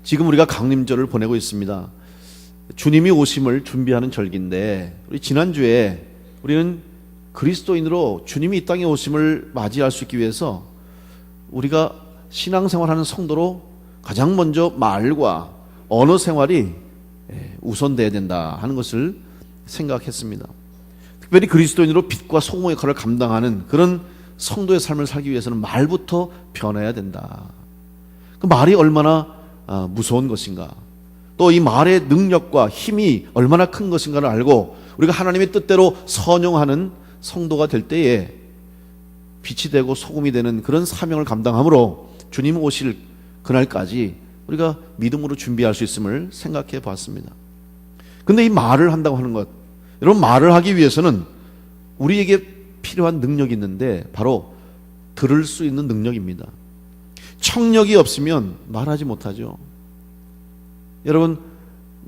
지금 우리가 강림절을 보내고 있습니다. 주님이 오심을 준비하는 절기인데, 우리 지난주에 우리는 그리스도인으로 주님이 이 땅에 오심을 맞이할 수 있기 위해서 우리가 신앙생활하는 성도로 가장 먼저 말과 언어 생활이 우선돼야 된다 하는 것을 생각했습니다. 특별히 그리스도인으로 빛과 소금의 역할을 감당하는 그런 성도의 삶을 살기 위해서는 말부터 변해야 된다. 그 말이 얼마나 무서운 것인가, 또 이 말의 능력과 힘이 얼마나 큰 것인가를 알고 우리가 하나님의 뜻대로 선용하는 성도가 될 때에 빛이 되고 소금이 되는 그런 사명을 감당함으로 주님 오실 그날까지 우리가 믿음으로 준비할 수 있음을 생각해 봤습니다. 근데 이 말을 한다고 하는 것, 여러분, 말을 하기 위해서는 우리에게 필요한 능력이 있는데 바로 들을 수 있는 능력입니다. 청력이 없으면 말하지 못하죠. 여러분,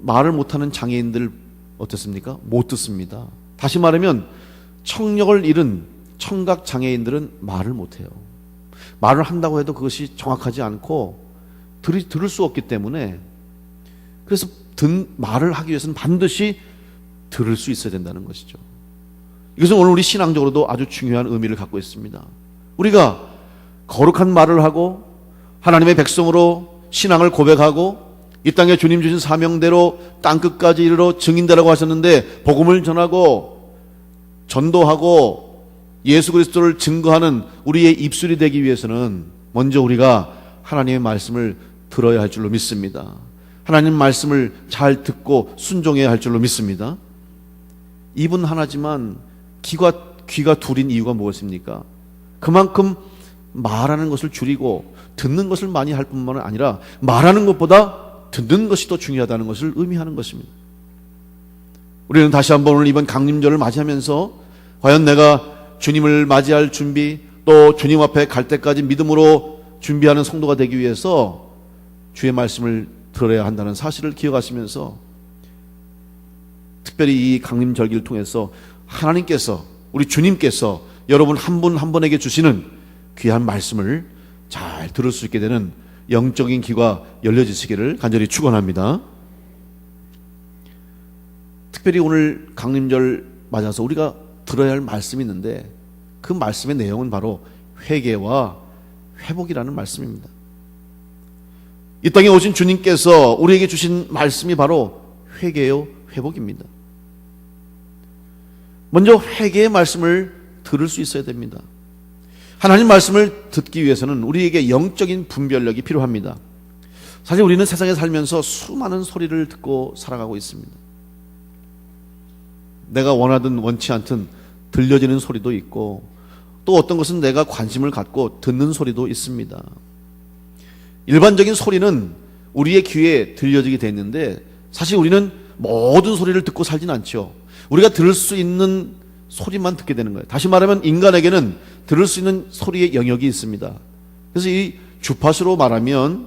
말을 못하는 장애인들 어떻습니까? 못 듣습니다. 다시 말하면 청력을 잃은 청각 장애인들은 말을 못해요. 말을 한다고 해도 그것이 정확하지 않고 들을 수 없기 때문에, 그래서 말을 하기 위해서는 반드시 들을 수 있어야 된다는 것이죠. 이것은 오늘 우리 신앙적으로도 아주 중요한 의미를 갖고 있습니다. 우리가 거룩한 말을 하고 하나님의 백성으로 신앙을 고백하고 이 땅에 주님 주신 사명대로 땅끝까지 이르러 증인되라고 하셨는데, 복음을 전하고 전도하고 예수 그리스도를 증거하는 우리의 입술이 되기 위해서는 먼저 우리가 하나님의 말씀을 들어야 할 줄로 믿습니다. 하나님 말씀을 잘 듣고 순종해야 할 줄로 믿습니다. 입은 하나지만 귀가 둘인 이유가 무엇입니까? 그만큼 말하는 것을 줄이고 듣는 것을 많이 할 뿐만 아니라 말하는 것보다 듣는 것이 더 중요하다는 것을 의미하는 것입니다. 우리는 다시 한번 오늘 이번 강림절을 맞이하면서 과연 내가 주님을 맞이할 준비, 또 주님 앞에 갈 때까지 믿음으로 준비하는 성도가 되기 위해서 주의 말씀을 들어야 한다는 사실을 기억하시면서, 특별히 이 강림절기를 통해서 하나님께서, 우리 주님께서 여러분 한 분 한 분에게 주시는 귀한 말씀을 잘 들을 수 있게 되는 영적인 귀가 열려지시기를 간절히 축원합니다. 특별히 오늘 강림절 맞아서 우리가 들어야 할 말씀이 있는데, 그 말씀의 내용은 바로 회개와 회복이라는 말씀입니다. 이 땅에 오신 주님께서 우리에게 주신 말씀이 바로 회개요 회복입니다. 먼저 회개의 말씀을 들을 수 있어야 됩니다. 하나님 말씀을 듣기 위해서는 우리에게 영적인 분별력이 필요합니다. 사실 우리는 세상에 살면서 수많은 소리를 듣고 살아가고 있습니다. 내가 원하든 원치 않든 들려지는 소리도 있고, 또 어떤 것은 내가 관심을 갖고 듣는 소리도 있습니다. 일반적인 소리는 우리의 귀에 들려지게 돼 있는데, 사실 우리는 모든 소리를 듣고 살진 않죠. 우리가 들을 수 있는 소리만 듣게 되는 거예요. 다시 말하면 인간에게는 들을 수 있는 소리의 영역이 있습니다. 그래서 이 주파수로 말하면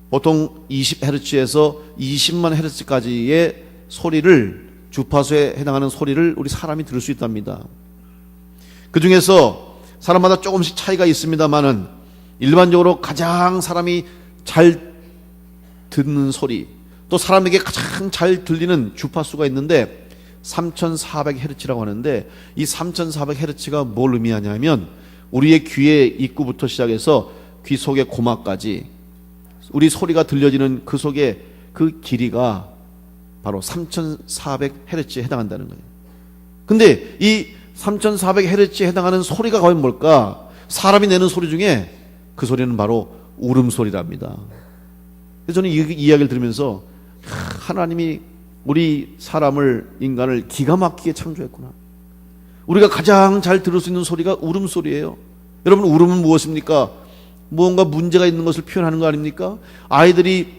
보통 20Hz에서 20만 Hz까지의 소리를, 주파수에 해당하는 소리를 우리 사람이 들을 수 있답니다. 그 중에서 사람마다 조금씩 차이가 있습니다만은 일반적으로 가장 사람이 잘 듣는 소리, 또 사람에게 가장 잘 들리는 주파수가 있는데 3400Hz라고 하는데, 이 3400Hz가 뭘 의미하냐면 우리의 귀의 입구부터 시작해서 귀 속의 고막까지 우리 소리가 들려지는 그 속에 그 길이가 바로 3400Hz에 해당한다는 거예요. 근데 이 3400Hz에 해당하는 소리가 과연 뭘까? 사람이 내는 소리 중에 그 소리는 바로 울음소리랍니다. 그래서 저는 이 이야기를 들으면서 하나님이 우리 사람을, 인간을 기가 막히게 창조했구나. 우리가 가장 잘 들을 수 있는 소리가 울음소리예요. 여러분, 울음은 무엇입니까? 무언가 문제가 있는 것을 표현하는 거 아닙니까? 아이들이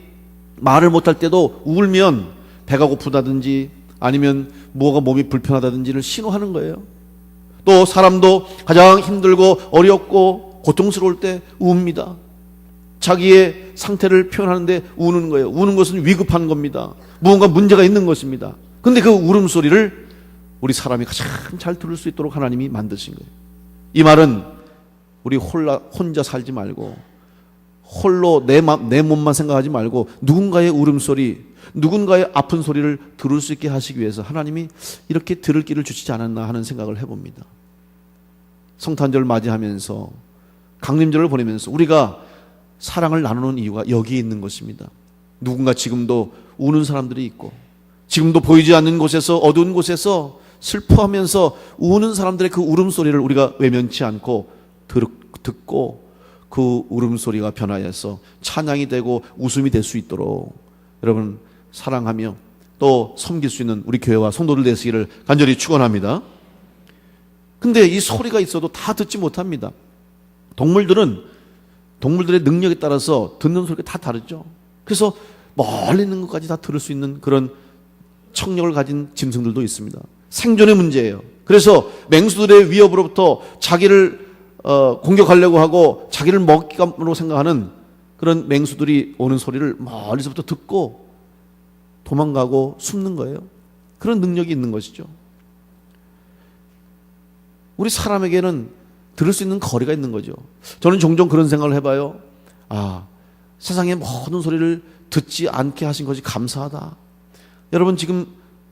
말을 못할 때도 울면 배가 고프다든지 아니면 무언가 몸이 불편하다든지를 신호하는 거예요. 또 사람도 가장 힘들고 어렵고 고통스러울 때 웁니다. 자기의 상태를 표현하는데 우는 거예요. 우는 것은 위급한 겁니다. 무언가 문제가 있는 것입니다. 그런데 그 울음소리를 우리 사람이 가장 잘 들을 수 있도록 하나님이 만드신 거예요. 이 말은 우리 혼자 살지 말고 홀로 내 몸만 생각하지 말고 누군가의 울음소리, 누군가의 아픈 소리를 들을 수 있게 하시기 위해서 하나님이 이렇게 들을 길을 주시지 않았나 하는 생각을 해봅니다. 성탄절 맞이하면서 강림절을 보내면서 우리가 사랑을 나누는 이유가 여기에 있는 것입니다. 누군가 지금도 우는 사람들이 있고 지금도 보이지 않는 곳에서 어두운 곳에서 슬퍼하면서 우는 사람들의 그 울음소리를 우리가 외면치 않고 듣고 그 울음소리가 변화해서 찬양이 되고 웃음이 될 수 있도록 여러분 사랑하며 또 섬길 수 있는 우리 교회와 성도들 되시기를 간절히 축원합니다. 근데 이 소리가 있어도 다 듣지 못합니다. 동물들의 능력에 따라서 듣는 소리가 다 다르죠. 그래서 멀리 있는 것까지 다 들을 수 있는 그런 청력을 가진 짐승들도 있습니다. 생존의 문제예요. 그래서 맹수들의 위협으로부터 자기를 공격하려고 하고 자기를 먹잇감으로 생각하는 그런 맹수들이 오는 소리를 멀리서부터 듣고 도망가고 숨는 거예요. 그런 능력이 있는 것이죠. 우리 사람에게는 들을 수 있는 거리가 있는 거죠. 저는 종종 그런 생각을 해봐요. 세상의 모든 소리를 듣지 않게 하신 것이 감사하다. 여러분 지금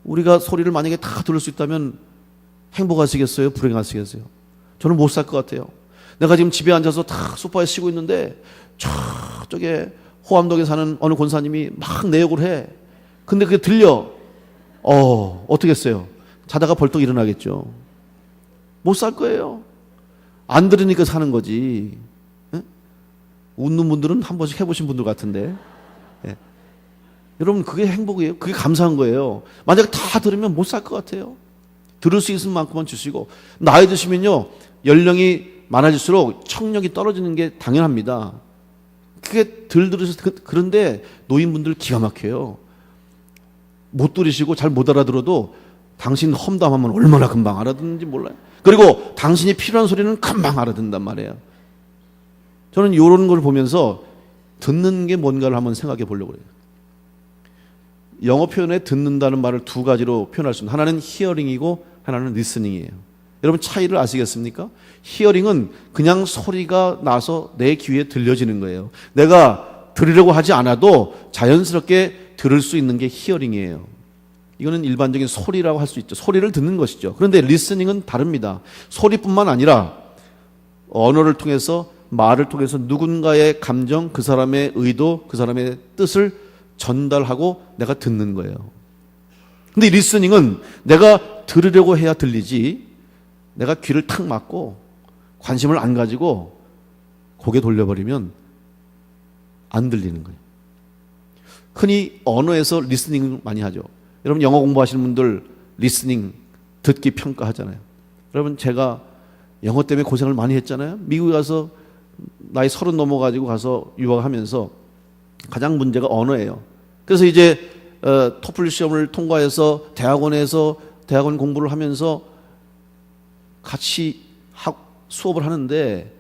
우리가 소리를 만약에 다 들을 수 있다면 행복하시겠어요? 불행하시겠어요? 저는 못 살 것 같아요. 내가 지금 집에 앉아서 다 소파에 쉬고 있는데 저쪽에 호암동에 사는 어느 권사님이 막 내욕을 해. 근데 그게 들려. 어떻게 했어요? 자다가 벌떡 일어나겠죠. 못 살 거예요. 안 들으니까 사는 거지. 에? 웃는 분들은 한 번씩 해보신 분들 같은데. 예. 여러분 그게 행복이에요. 그게 감사한 거예요. 만약에 다 들으면 못 살 것 같아요. 들을 수 있을 만큼만 주시고 나이 드시면요 연령이 많아질수록 청력이 떨어지는 게 당연합니다. 그게 덜 들으셔서 그런데 노인분들 기가 막혀요. 못 들으시고 잘 못 알아들어도 당신 험담하면 얼마나 금방 알아듣는지 몰라요. 그리고 당신이 필요한 소리는 금방 알아듣는단 말이에요. 저는 이런 걸 보면서 듣는 게 뭔가를 한번 생각해 보려고 해요. 영어 표현에 듣는다는 말을 두 가지로 표현할 수 있습니다. 하나는 히어링이고 하나는 리스닝이에요. 여러분 차이를 아시겠습니까? 히어링은 그냥 소리가 나서 내 귀에 들려지는 거예요. 내가 들으려고 하지 않아도 자연스럽게 들을 수 있는 게 히어링이에요. 이거는 일반적인 소리라고 할 수 있죠. 소리를 듣는 것이죠. 그런데 리스닝은 다릅니다. 소리뿐만 아니라 언어를 통해서 말을 통해서 누군가의 감정, 그 사람의 의도, 그 사람의 뜻을 전달하고 내가 듣는 거예요. 근데 리스닝은 내가 들으려고 해야 들리지 내가 귀를 탁 막고 관심을 안 가지고 고개 돌려버리면 안 들리는 거예요. 흔히 언어에서 리스닝 많이 하죠. 여러분 영어 공부하시는 분들 리스닝, 듣기 평가하잖아요. 여러분 제가 영어 때문에 고생을 많이 했잖아요. 미국에 가서 나이 30 넘어가지고 가서 유학하면서 가장 문제가 언어예요. 그래서 이제 토플 시험을 통과해서 대학원 공부를 하면서 같이 수업을 하는데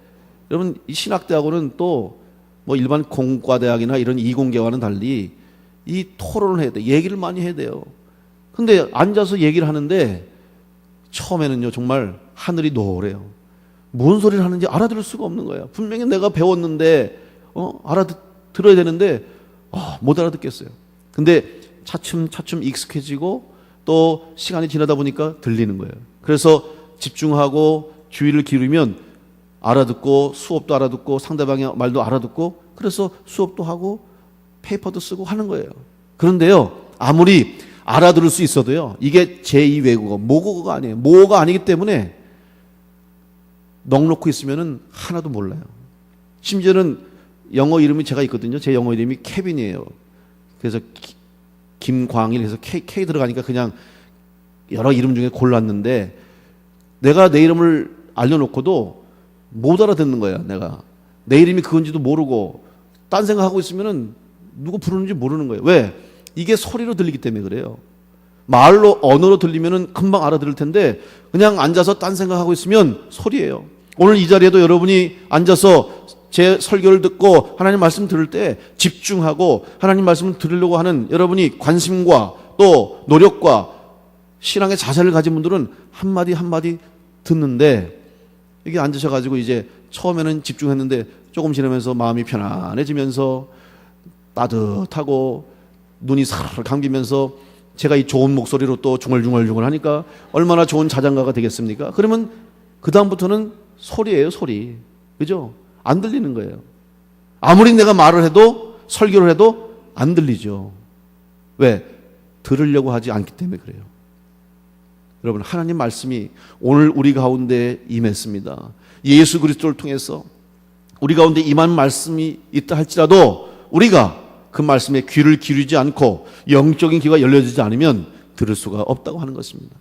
여러분 이 신학대학원은 또 뭐 일반 공과대학이나 이런 이공계와는 달리 이 토론을 해야 돼. 얘기를 많이 해야 돼요. 근데 앉아서 얘기를 하는데 처음에는요 정말 하늘이 노래요. 뭔 소리를 하는지 알아들을 수가 없는 거예요. 분명히 내가 배웠는데 알아들어야 되는데 못 알아듣겠어요. 근데 차츰차츰 익숙해지고 또 시간이 지나다 보니까 들리는 거예요. 그래서 집중하고 주의를 기울이면 알아듣고 수업도 알아듣고 상대방의 말도 알아듣고 그래서 수업도 하고 페이퍼도 쓰고 하는 거예요. 그런데요 아무리 알아들을 수 있어도요 이게 제2 외국어 모국어가 아니에요. 모어가 아니기 때문에 넋놓고 있으면은 하나도 몰라요. 심지어는 영어 이름이 제가 있거든요. 제 영어 이름이 케빈이에요. 그래서 김광일 해서 K 들어가니까 그냥 여러 이름 중에 골랐는데 내가 내 이름을 알려놓고도 못 알아듣는 거예요. 내가 내 이름이 그건지도 모르고 딴 생각하고 있으면은 누구 부르는지 모르는 거예요. 왜? 이게 소리로 들리기 때문에 그래요. 말로 언어로 들리면은 금방 알아들을 텐데 그냥 앉아서 딴 생각하고 있으면 소리예요. 오늘 이 자리에도 여러분이 앉아서 제 설교를 듣고 하나님 말씀 들을 때 집중하고 하나님 말씀을 들으려고 하는 여러분이 관심과 또 노력과 신앙의 자세를 가진 분들은 한마디 한마디 듣는데 여기 앉으셔가지고 이제 처음에는 집중했는데 조금 지나면서 마음이 편안해지면서 따뜻하고 눈이 사르르 감기면서 제가 이 좋은 목소리로 또 중얼중얼 하니까 얼마나 좋은 자장가가 되겠습니까? 그러면 그 다음부터는 소리예요, 소리. 그죠? 안 들리는 거예요. 아무리 내가 말을 해도 설교를 해도 안 들리죠. 왜? 들으려고 하지 않기 때문에 그래요. 여러분, 하나님 말씀이 오늘 우리 가운데 임했습니다. 예수 그리스도를 통해서 우리 가운데 임한 말씀이 있다 할지라도 우리가 그 말씀에 귀를 기울이지 않고 영적인 귀가 열려지지 않으면 들을 수가 없다고 하는 것입니다.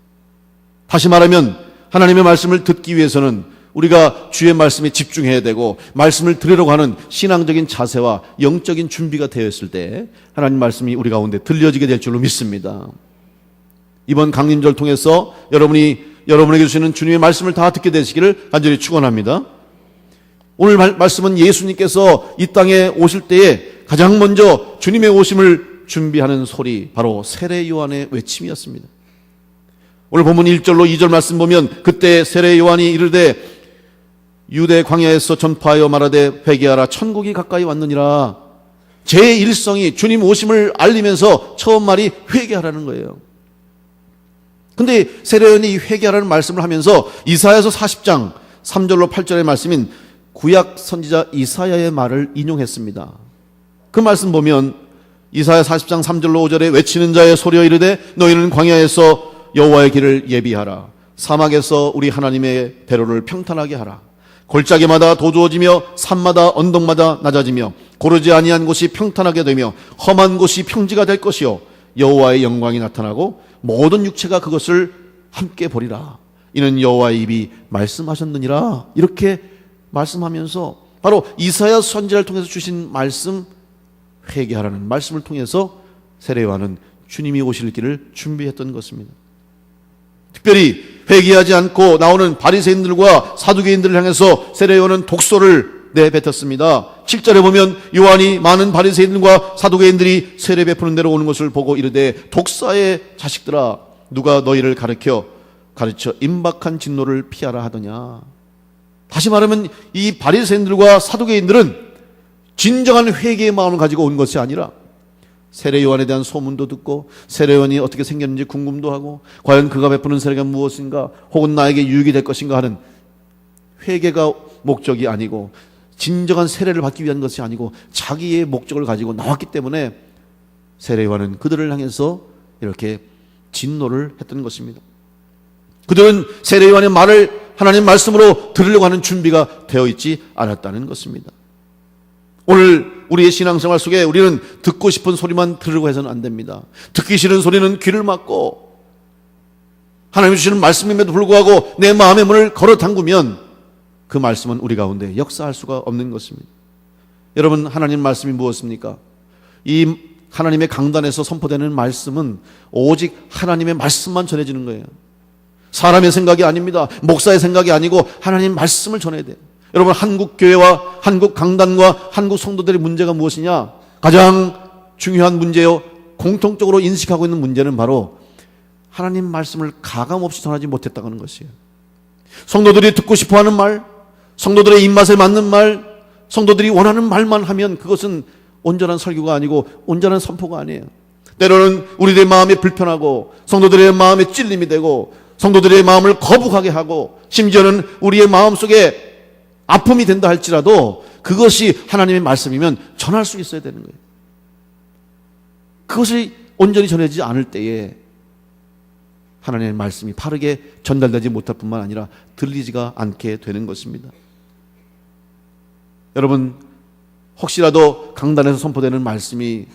다시 말하면 하나님의 말씀을 듣기 위해서는 우리가 주의 말씀에 집중해야 되고 말씀을 들으려고 하는 신앙적인 자세와 영적인 준비가 되어 있을 때 하나님 말씀이 우리 가운데 들려지게 될 줄로 믿습니다. 이번 강림절 통해서 여러분에게 주시는 주님의 말씀을 다 듣게 되시기를 간절히 축원합니다. 오늘 말씀은 예수님께서 이 땅에 오실 때에 가장 먼저 주님의 오심을 준비하는 소리, 바로 세례 요한의 외침이었습니다. 오늘 본문 1절로 2절 말씀 보면 그때 세례 요한이 이르되 유대 광야에서 전파하여 말하되 회개하라 천국이 가까이 왔느니라. 제 일성이 주님 오심을 알리면서 처음 말이 회개하라는 거예요. 근데 세례 요한이 회개하라는 말씀을 하면서 이사야서 40장 3절로 8절의 말씀인 구약 선지자 이사야의 말을 인용했습니다. 그 말씀 보면 이사야 40장 3절로 5절에 외치는 자의 소리여 이르되 너희는 광야에서 여호와의 길을 예비하라. 사막에서 우리 하나님의 대로를 평탄하게 하라. 골짜기마다 도두어지며 산마다 언덕마다 낮아지며 고르지 아니한 곳이 평탄하게 되며 험한 곳이 평지가 될 것이요 여호와의 영광이 나타나고 모든 육체가 그것을 함께 보리라. 이는 여호와의 입이 말씀하셨느니라. 이렇게 말씀하면서 바로 이사야 선지자를 통해서 주신 말씀, 회개하라는 말씀을 통해서 세례 요한은 주님이 오실 길을 준비했던 것입니다. 특별히 회개하지 않고 나오는 바리새인들과 사두개인들을 향해서 세례 요한은 독소를 내뱉었습니다. 7절에 보면 요한이 많은 바리새인들과 사두개인들이 세례 베푸는 데로 오는 것을 보고 이르되 독사의 자식들아 누가 너희를 가르쳐 임박한 진노를 피하라 하더냐. 다시 말하면 이 바리새인들과 사두개인들은 진정한 회개의 마음을 가지고 온 것이 아니라 세례 요한에 대한 소문도 듣고 세례 요한이 어떻게 생겼는지 궁금도 하고 과연 그가 베푸는 세례가 무엇인가 혹은 나에게 유익이 될 것인가 하는 회개가 목적이 아니고 진정한 세례를 받기 위한 것이 아니고 자기의 목적을 가지고 나왔기 때문에 세례 요한은 그들을 향해서 이렇게 진노를 했던 것입니다. 그들은 세례 요한의 말을 하나님 말씀으로 들으려고 하는 준비가 되어 있지 않았다는 것입니다. 오늘 우리의 신앙생활 속에 우리는 듣고 싶은 소리만 들으려고 해서는 안 됩니다. 듣기 싫은 소리는 귀를 막고 하나님이 주시는 말씀임에도 불구하고 내 마음의 문을 걸어 잠그면 그 말씀은 우리 가운데 역사할 수가 없는 것입니다. 여러분, 하나님 말씀이 무엇입니까? 이 하나님의 강단에서 선포되는 말씀은 오직 하나님의 말씀만 전해지는 거예요. 사람의 생각이 아닙니다. 목사의 생각이 아니고 하나님 말씀을 전해야 돼요. 여러분, 한국 교회와 한국 강단과 한국 성도들의 문제가 무엇이냐? 가장 중요한 문제요, 공통적으로 인식하고 있는 문제는 바로 하나님 말씀을 가감없이 전하지 못했다는 것이에요. 성도들이 듣고 싶어하는 말, 성도들의 입맛에 맞는 말, 성도들이 원하는 말만 하면 그것은 온전한 설교가 아니고 온전한 선포가 아니에요. 때로는 우리들의 마음이 불편하고 성도들의 마음에 찔림이 되고 성도들의 마음을 거북하게 하고 심지어는 우리의 마음속에 아픔이 된다 할지라도 그것이 하나님의 말씀이면 전할 수 있어야 되는 거예요. 그것이 온전히 전해지지 않을 때에 하나님의 말씀이 바르게 전달되지 못할 뿐만 아니라 들리지가 않게 되는 것입니다. 여러분, 혹시라도 강단에서 선포되는 말씀이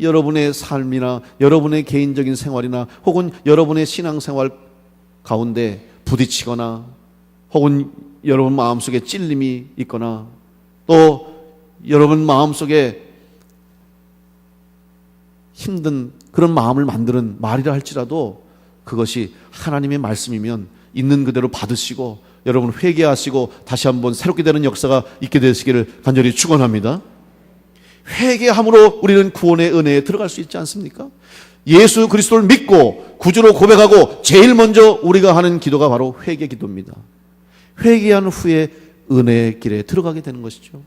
여러분의 삶이나 여러분의 개인적인 생활이나 혹은 여러분의 신앙생활 가운데 부딪히거나 혹은 여러분 마음속에 찔림이 있거나 또 여러분 마음속에 힘든 그런 마음을 만드는 말이라 할지라도 그것이 하나님의 말씀이면 있는 그대로 받으시고 여러분 회개하시고 다시 한번 새롭게 되는 역사가 있게 되시기를 간절히 축원합니다. 회개함으로 우리는 구원의 은혜에 들어갈 수 있지 않습니까? 예수 그리스도를 믿고 구주로 고백하고 제일 먼저 우리가 하는 기도가 바로 회개 기도입니다. 회개한 후에 은혜의 길에 들어가게 되는 것이죠.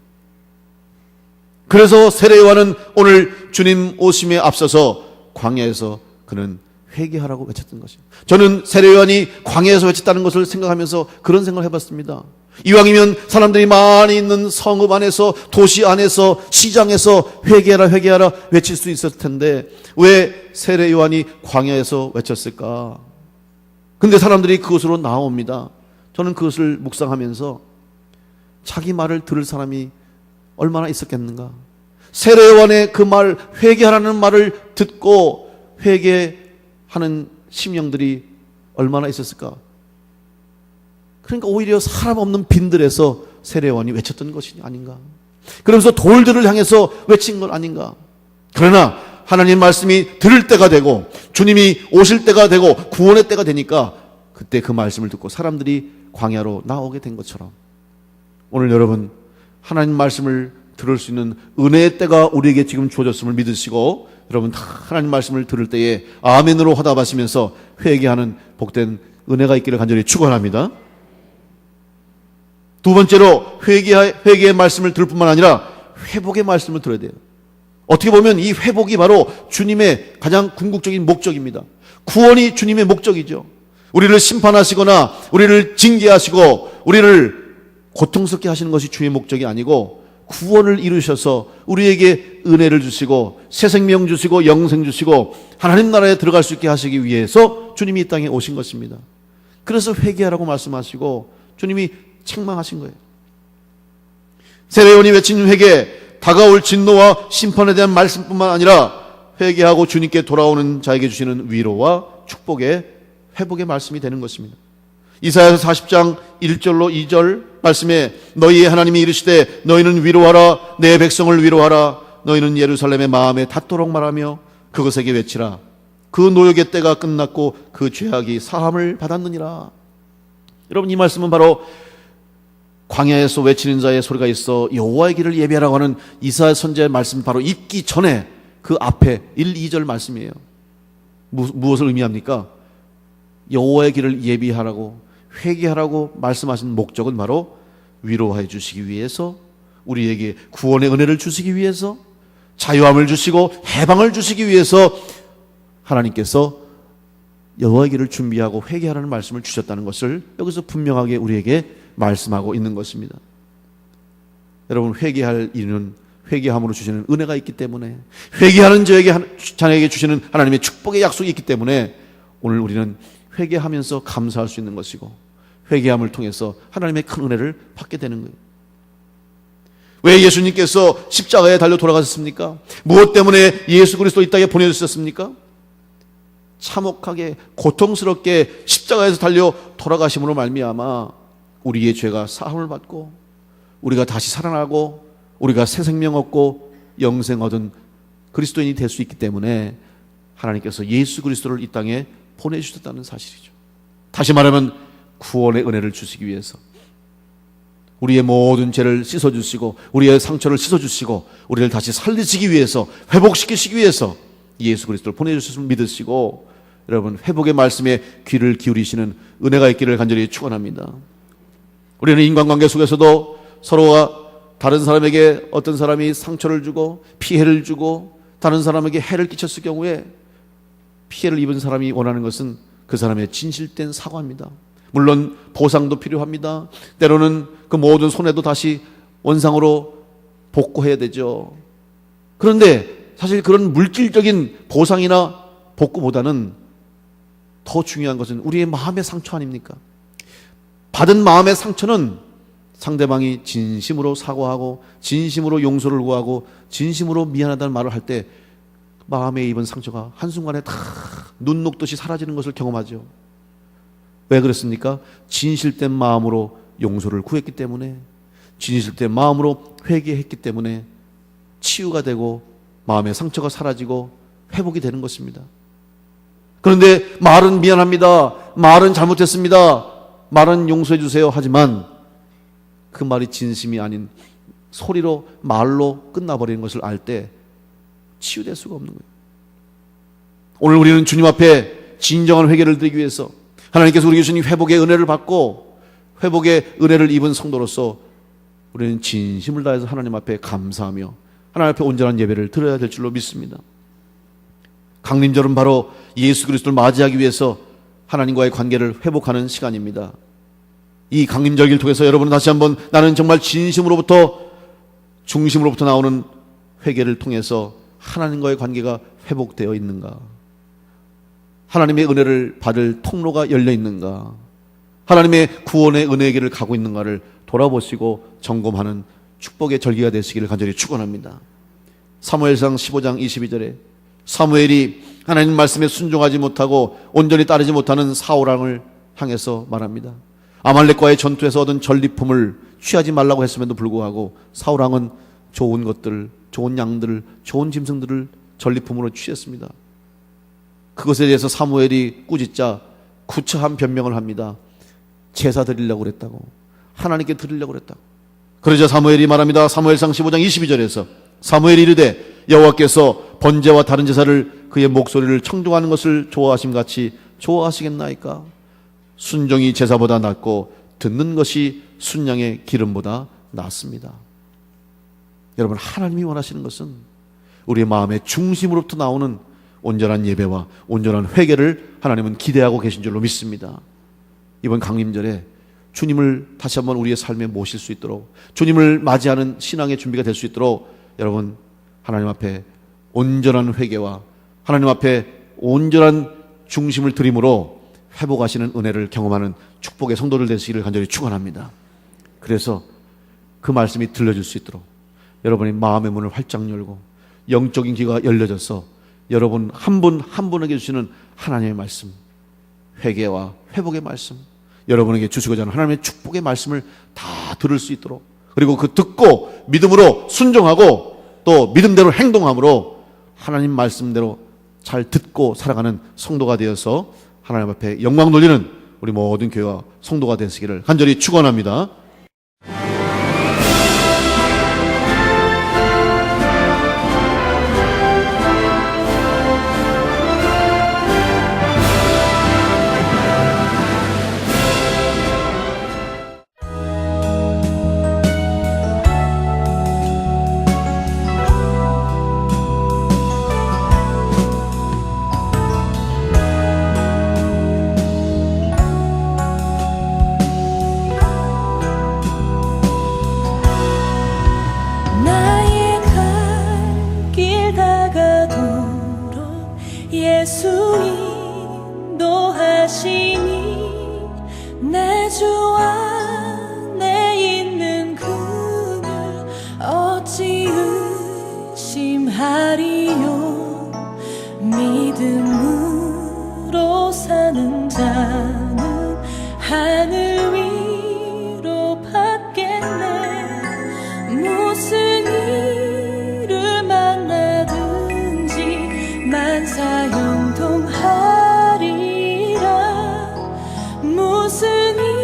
그래서 세례 요한은 오늘 주님 오심에 앞서서 광야에서 그는 회개하라고 외쳤던 것입니다. 저는 세례 요한이 광야에서 외쳤다는 것을 생각하면서 그런 생각을 해봤습니다. 이왕이면 사람들이 많이 있는 성읍 안에서, 도시 안에서, 시장에서 회개하라 회개하라 외칠 수 있었을 텐데 왜 세례 요한이 광야에서 외쳤을까? 근데 사람들이 그곳으로 나옵니다. 저는 그것을 묵상하면서 자기 말을 들을 사람이 얼마나 있었겠는가? 세례 요한의 그 말, 회개하라는 말을 듣고 회개하는 심령들이 얼마나 있었을까? 그러니까 오히려 사람 없는 빈들에서 세례 요한이 외쳤던 것이 아닌가? 그러면서 돌들을 향해서 외친 것 아닌가? 그러나 하나님 말씀이 들을 때가 되고 주님이 오실 때가 되고 구원의 때가 되니까 그때 그 말씀을 듣고 사람들이 광야로 나오게 된 것처럼 오늘 여러분 하나님 말씀을 들을 수 있는 은혜의 때가 우리에게 지금 주어졌음을 믿으시고 여러분 하나님 말씀을 들을 때에 아멘으로 화답하시면서 회개하는 복된 은혜가 있기를 간절히 축원합니다. 두 번째로 회개의 말씀을 들을 뿐만 아니라 회복의 말씀을 들어야 돼요. 어떻게 보면 이 회복이 바로 주님의 가장 궁극적인 목적입니다. 구원이 주님의 목적이죠. 우리를 심판하시거나 우리를 징계하시고 우리를 고통스럽게 하시는 것이 주의 목적이 아니고 구원을 이루셔서 우리에게 은혜를 주시고 새 생명 주시고 영생 주시고 하나님 나라에 들어갈 수 있게 하시기 위해서 주님이 이 땅에 오신 것입니다. 그래서 회개하라고 말씀하시고 주님이 책망하신 거예요. 세례 요한이 외친 회개, 다가올 진노와 심판에 대한 말씀뿐만 아니라 회개하고 주님께 돌아오는 자에게 주시는 위로와 축복의 회복의 말씀이 되는 것입니다. 이사야서 40장 1절로 2절 말씀에 너희의 하나님이 이르시되 너희는 위로하라 내 백성을 위로하라 너희는 예루살렘의 마음에 닿도록 말하며 그것에게 외치라 그 노역의 때가 끝났고 그 죄악이 사함을 받았느니라. 여러분 이 말씀은 바로 광야에서 외치는 자의 소리가 있어 여호와의 길을 예비하라고 하는 이사야 선지자의 말씀 바로 있기 전에 그 앞에 1, 2절 말씀이에요. 무엇을 의미합니까? 여호와의 길을 예비하라고 회개하라고 말씀하신 목적은 바로 위로해 주시기 위해서 우리에게 구원의 은혜를 주시기 위해서 자유함을 주시고 해방을 주시기 위해서 하나님께서 여호와의 길을 준비하고 회개하라는 말씀을 주셨다는 것을 여기서 분명하게 우리에게 말씀하고 있는 것입니다. 여러분 회개할 이유는 회개함으로 주시는 은혜가 있기 때문에 회개하는 자에게 주시는 하나님의 축복의 약속이 있기 때문에 오늘 우리는 회개하면서 감사할 수 있는 것이고 회개함을 통해서 하나님의 큰 은혜를 받게 되는 거예요. 왜 예수님께서 십자가에 달려 돌아가셨습니까? 무엇 때문에 예수 그리스도 이 땅에 보내주셨습니까? 참혹하게 고통스럽게 십자가에서 달려 돌아가심으로 말미암아 우리의 죄가 사함을 받고 우리가 다시 살아나고 우리가 새 생명 얻고 영생 얻은 그리스도인이 될 수 있기 때문에 하나님께서 예수 그리스도를 이 땅에 보내주셨다는 사실이죠. 다시 말하면 구원의 은혜를 주시기 위해서 우리의 모든 죄를 씻어주시고 우리의 상처를 씻어주시고 우리를 다시 살리시기 위해서 회복시키시기 위해서 예수 그리스도를 보내주셨음을 믿으시고 여러분 회복의 말씀에 귀를 기울이시는 은혜가 있기를 간절히 축원합니다. 우리는 인간관계 속에서도 서로가 다른 사람에게 어떤 사람이 상처를 주고 피해를 주고 다른 사람에게 해를 끼쳤을 경우에 피해를 입은 사람이 원하는 것은 그 사람의 진실된 사과입니다. 물론 보상도 필요합니다. 때로는 그 모든 손해도 다시 원상으로 복구해야 되죠. 그런데 사실 그런 물질적인 보상이나 복구보다는 더 중요한 것은 우리의 마음의 상처 아닙니까? 받은 마음의 상처는 상대방이 진심으로 사과하고 진심으로 용서를 구하고 진심으로 미안하다는 말을 할 때 마음에 입은 상처가 한순간에 다 눈 녹듯이 사라지는 것을 경험하죠. 왜 그랬습니까? 진실된 마음으로 용서를 구했기 때문에 진실된 마음으로 회개했기 때문에 치유가 되고 마음의 상처가 사라지고 회복이 되는 것입니다. 그런데 말은 미안합니다. 말은 잘못했습니다. 말은 용서해 주세요. 하지만 그 말이 진심이 아닌 소리로 말로 끝나버리는 것을 알 때 치유될 수가 없는 거예요. 오늘 우리는 주님 앞에 진정한 회개를 드리기 위해서 하나님께서 우리에게 주신 회복의 은혜를 받고 회복의 은혜를 입은 성도로서 우리는 진심을 다해서 하나님 앞에 감사하며 하나님 앞에 온전한 예배를 드려야 될 줄로 믿습니다. 강림절은 바로 예수 그리스도를 맞이하기 위해서 하나님과의 관계를 회복하는 시간입니다. 이 강림절기를 통해서 여러분은 다시 한번 나는 정말 진심으로부터 중심으로부터 나오는 회개를 통해서 하나님과의 관계가 회복되어 있는가? 하나님의 은혜를 받을 통로가 열려 있는가? 하나님의 구원의 은혜의 길을 가고 있는가를 돌아보시고 점검하는 축복의 절기가 되시기를 간절히 축원합니다. 사무엘상 15장 22절에 사무엘이 하나님 말씀에 순종하지 못하고 온전히 따르지 못하는 사울왕을 향해서 말합니다. 아말렉과의 전투에서 얻은 전리품을 취하지 말라고 했음에도 불구하고 사울왕은 좋은 것들, 좋은 양들, 좋은 짐승들을 전리품으로 취했습니다. 그것에 대해서 사무엘이 꾸짖자 구차한 변명을 합니다. 제사 드리려고 그랬다고, 하나님께 드리려고 그랬다고. 그러자 사무엘이 말합니다. 사무엘상 15장 22절에서 사무엘이 이르되 여호와께서 번제와 다른 제사를 그의 목소리를 청종하는 것을 좋아하심같이 좋아하시겠나이까? 순종이 제사보다 낫고 듣는 것이 순양의 기름보다 낫습니다. 여러분, 하나님이 원하시는 것은 우리의 마음의 중심으로부터 나오는 온전한 예배와 온전한 회개를 하나님은 기대하고 계신 줄로 믿습니다. 이번 강림절에 주님을 다시 한번 우리의 삶에 모실 수 있도록, 주님을 맞이하는 신앙의 준비가 될 수 있도록 여러분, 하나님 앞에 온전한 회개와 하나님 앞에 온전한 중심을 드림으로 회복하시는 은혜를 경험하는 축복의 성도들 되시기를 간절히 축원합니다. 그래서 그 말씀이 들려줄 수 있도록 여러분의 마음의 문을 활짝 열고 영적인 귀가 열려져서 여러분 한 분 한 분에게 주시는 하나님의 말씀, 회개와 회복의 말씀, 여러분에게 주시고자 하는 하나님의 축복의 말씀을 다 들을 수 있도록, 그리고 그 듣고 믿음으로 순종하고 또 믿음대로 행동함으로 하나님 말씀대로 잘 듣고 살아가는 성도가 되어서 하나님 앞에 영광 돌리는 우리 모든 교회와 성도가 되시기를 간절히 축원합니다. 예수 인도하시니 내 주 안에 있는 그를 어찌 의심하리요. 믿음으로 사는 자는 하늘 위로 받겠네. 무슨 일을 만나든지 만사형통하리라. 무슨 일